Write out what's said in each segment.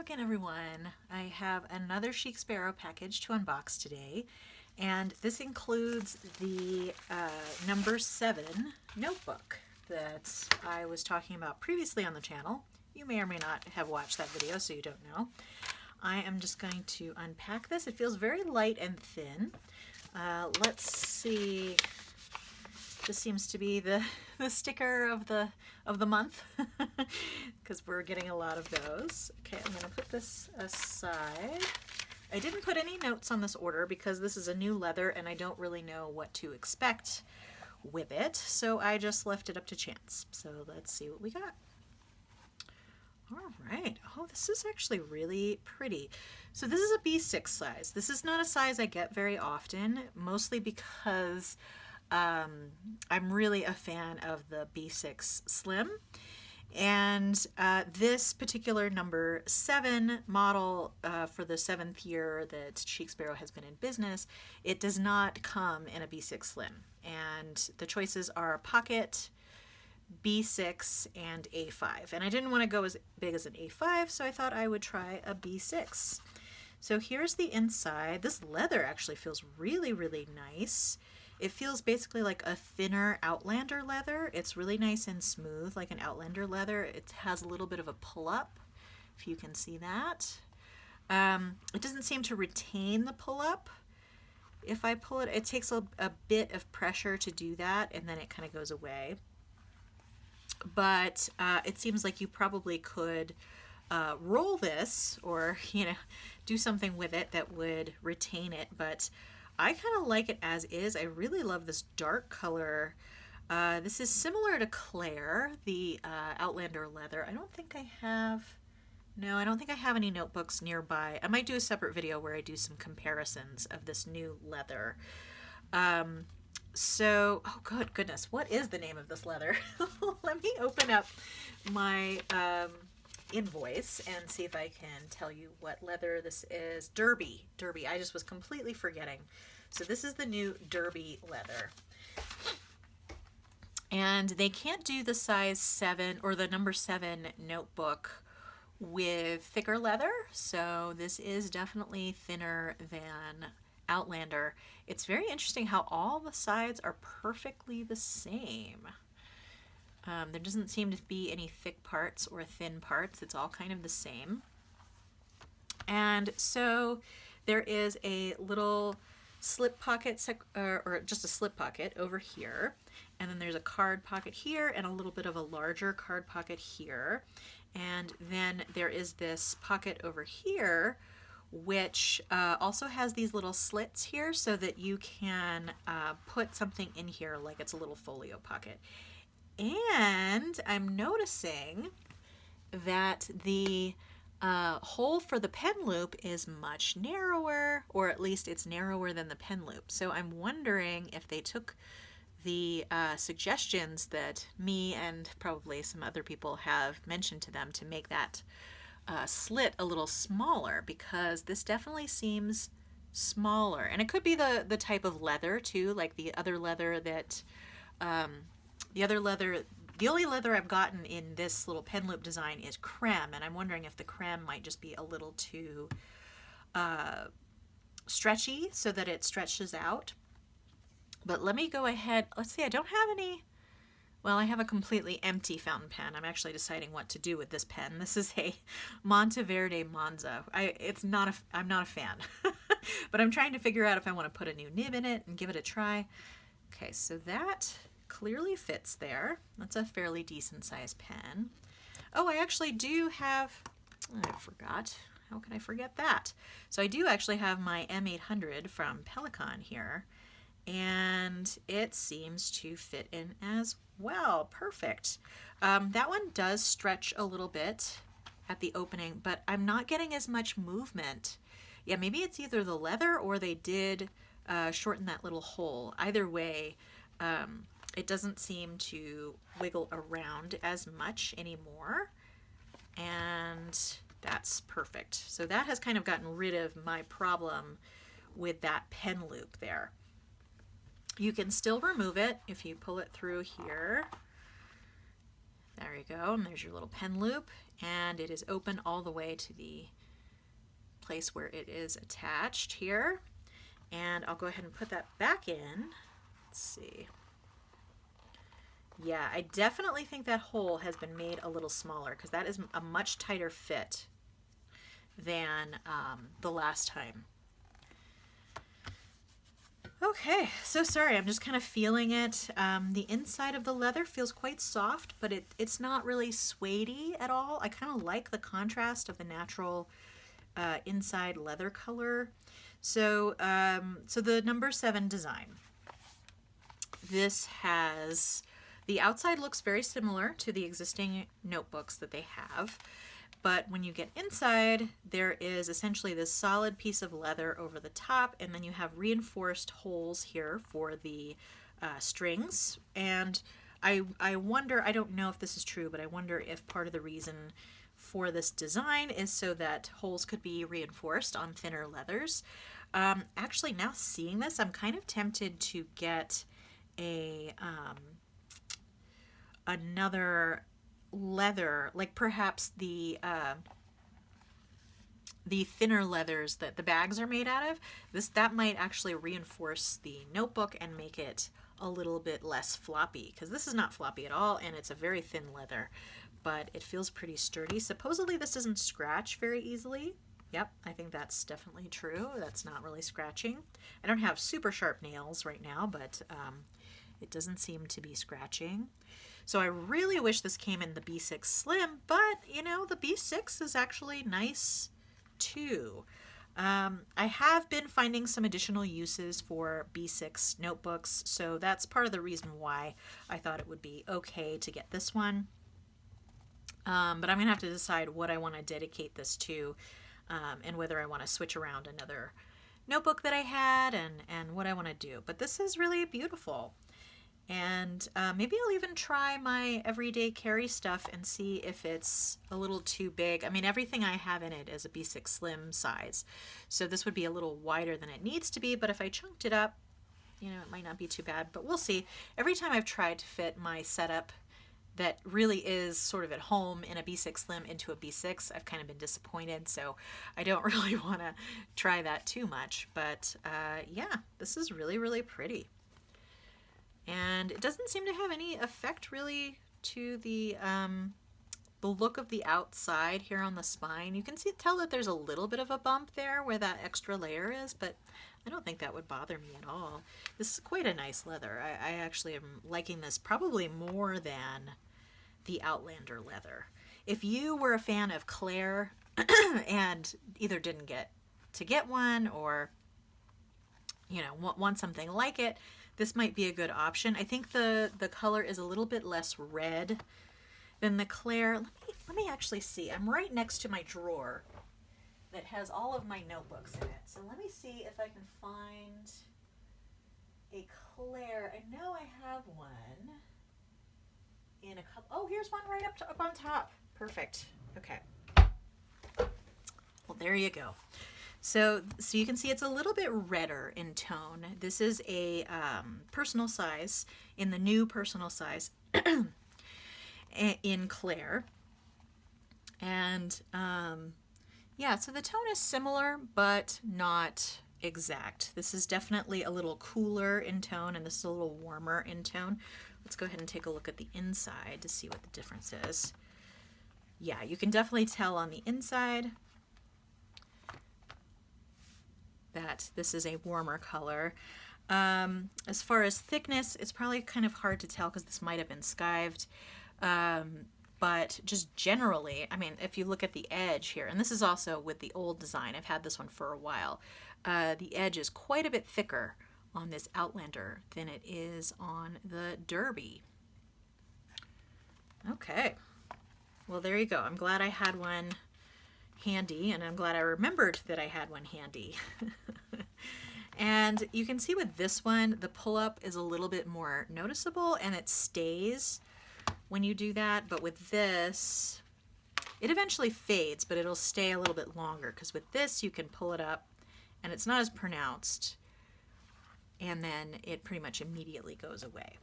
again, everyone. I have another Chic Sparrow package to unbox today, and this includes the number 7 notebook that I was talking about previously on the channel. You may or may not have watched that video, so you don't know. I am just going to unpack this. It feels very light and thin. Let's see. This seems to be the sticker of the month because we're getting a lot of those. Okay, I'm going to put this aside. I didn't put any notes on this order because this is a new leather and I don't really know what to expect with it, so I just left it up to chance. So let's see what we got. All right. Oh, this is actually really pretty. So this is a B6 size. This is not a size I get very often, mostly because I'm really a fan of the B6 Slim. And this particular number 7 model for the 7th year that Chic Sparrow has been in business, it does not come in a B6 Slim. And the choices are Pocket, B6, and A5. And I didn't want to go as big as an A5, so I thought I would try a B6. So here's the inside. This leather actually feels really, really nice. It feels basically like a thinner Outlander leather. It's really nice and smooth, like an Outlander leather. It has a little bit of a pull-up, if you can see that. It doesn't seem to retain the pull-up. If I pull it, it takes a bit of pressure to do that, and then it kind of goes away. But it seems like you probably could roll this or, do something with it that would retain it, but I kind of like it as is. I really love this dark color. This is similar to Claire, the Outlander leather. I don't think I have any notebooks nearby. I might do a separate video where I do some comparisons of this new leather. So, oh good goodness, what is the name of this leather? Let me open up my invoice and see if I can tell you what leather this is. Derby. I just was completely forgetting. So this is the new Derby leather. And they can't do the size 7 or the number 7 notebook with thicker leather. So this is definitely thinner than Outlander. It's very interesting how all the sides are perfectly the same. There doesn't seem to be any thick parts or thin parts. It's all kind of the same. And so there is a little slip pocket, or just a slip pocket over here. And then there's a card pocket here and a little bit of a larger card pocket here. And then there is this pocket over here, which also has these little slits here so that you can put something in here like it's a little folio pocket. And I'm noticing that the hole for the pen loop is much narrower, or at least it's narrower than the pen loop. So I'm wondering if they took the suggestions that me and probably some other people have mentioned to them to make that slit a little smaller, because this definitely seems smaller. And it could be the type of leather too, like the other leather that the only leather I've gotten in this little pen loop design is creme, and I'm wondering if the creme might just be a little too stretchy so that it stretches out. But let me go ahead. Let's see, I don't have any. Well, I have a completely empty fountain pen. I'm actually deciding what to do with this pen. This is a Monteverde Monza. I'm not a fan, but I'm trying to figure out if I want to put a new nib in it and give it a try. Okay, so that clearly fits there. That's a fairly decent sized pen. Oh, I actually do have, I forgot. How can I forget that? So I do actually have my M800 from Pelican here, and it seems to fit in as well. Perfect. That one does stretch a little bit at the opening, but I'm not getting as much movement. Yeah, maybe it's either the leather or they did shorten that little hole. Either way, it doesn't seem to wiggle around as much anymore, and that's perfect. So that has kind of gotten rid of my problem with that pen loop there. You can still remove it if you pull it through here. There you go, and there's your little pen loop, and it is open all the way to the place where it is attached here. And I'll go ahead and put that back in. Let's see. Yeah, I definitely think that hole has been made a little smaller because that is a much tighter fit than the last time. Okay, so sorry, I'm just kind of feeling it. The inside of the leather feels quite soft, but it's not really suede-y at all. I kind of like the contrast of the natural inside leather color. So, so the number 7 design. This has, the outside looks very similar to the existing notebooks that they have. But when you get inside, there is essentially this solid piece of leather over the top, and then you have reinforced holes here for the strings. And I wonder, I don't know if this is true, but I wonder if part of the reason for this design is so that holes could be reinforced on thinner leathers. Actually, now seeing this, I'm kind of tempted to get a another leather, like perhaps the thinner leathers that the bags are made out of. That might actually reinforce the notebook and make it a little bit less floppy, because this is not floppy at all, and it's a very thin leather, but it feels pretty sturdy. Supposedly this doesn't scratch very easily. Yep, I think that's definitely true. That's not really scratching. I don't have super sharp nails right now, but it doesn't seem to be scratching. So I really wish this came in the B6 Slim, but you know, the B6 is actually nice too. I have been finding some additional uses for B6 notebooks, so that's part of the reason why I thought it would be okay to get this one. But I'm gonna have to decide what I want to dedicate this to, and whether I want to switch around another notebook that I had and what I want to do. But this is really beautiful. And maybe I'll even try my everyday carry stuff and see if it's a little too big. I mean, everything I have in it is a B6 Slim size, so this would be a little wider than it needs to be, but if I chunked it up, you know, it might not be too bad, but we'll see. Every time I've tried to fit my setup that really is sort of at home in a B6 Slim into a B6, I've kind of been disappointed, so I don't really want to try that too much. But yeah, this is really, really pretty. And it doesn't seem to have any effect really to the look of the outside here on the spine. You can tell that there's a little bit of a bump there where that extra layer is, but I don't think that would bother me at all. This is quite a nice leather. I actually am liking this probably more than the Outlander leather. If you were a fan of Claire and either didn't get to get one or, you know, want something like it, this might be a good option. I think the color is a little bit less red than the Claire. Let me actually see. I'm right next to my drawer that has all of my notebooks in it. So let me see if I can find a Claire. I know I have one in a couple. Oh, here's one right up on top. Perfect. Okay. Well, there you go. So you can see it's a little bit redder in tone. This is a personal size, in the new personal size in Claire. And yeah, so the tone is similar, but not exact. This is definitely a little cooler in tone, and this is a little warmer in tone. Let's go ahead and take a look at the inside to see what the difference is. Yeah, you can definitely tell on the inside that this is a warmer color. As far as thickness, it's probably kind of hard to tell because this might have been skived. But just generally, I mean, if you look at the edge here, and this is also with the old design, I've had this one for a while, the edge is quite a bit thicker on this Outlander than it is on the Derby. Okay, well, there you go. I'm glad I had one handy, and I'm glad I remembered that I had one handy. And you can see with this one, the pull-up is a little bit more noticeable, and it stays when you do that. But with this, it eventually fades, but it'll stay a little bit longer, because with this you can pull it up and it's not as pronounced, and then it pretty much immediately goes away.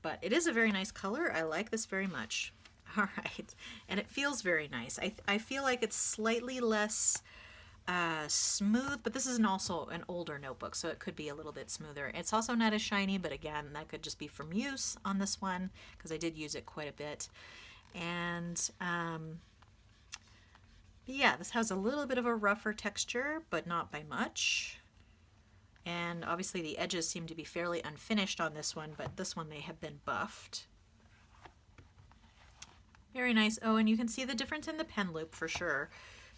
But it is a very nice color. I like this very much. All right, and it feels very nice. I feel like it's slightly less smooth, but this is also an older notebook, so it could be a little bit smoother. It's also not as shiny, but again, that could just be from use on this one, because I did use it quite a bit. And yeah, this has a little bit of a rougher texture, but not by much. And obviously the edges seem to be fairly unfinished on this one, but this one they have been buffed. Very nice. Oh, and you can see the difference in the pen loop for sure.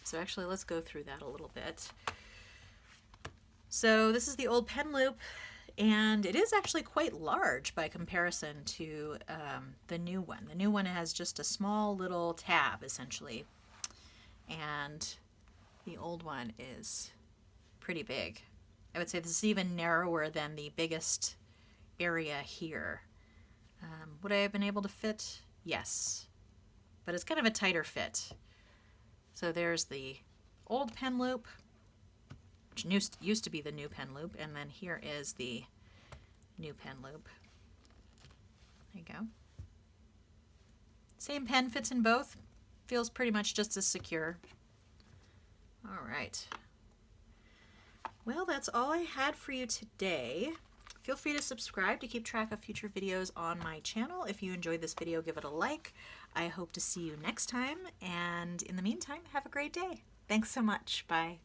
So actually, let's go through that a little bit. So this is the old pen loop, and it is actually quite large by comparison to the new one. The new one has just a small little tab, essentially, and the old one is pretty big. I would say this is even narrower than the biggest area here. Would I have been able to fit? Yes, but it's kind of a tighter fit. So there's the old pen loop, which used to be the new pen loop, and then here is the new pen loop. There you go. Same pen, fits in both. Feels pretty much just as secure. All right. Well, that's all I had for you today. Feel free to subscribe to keep track of future videos on my channel. If you enjoyed this video, give it a like. I hope to see you next time, and in the meantime, have a great day. Thanks so much. Bye.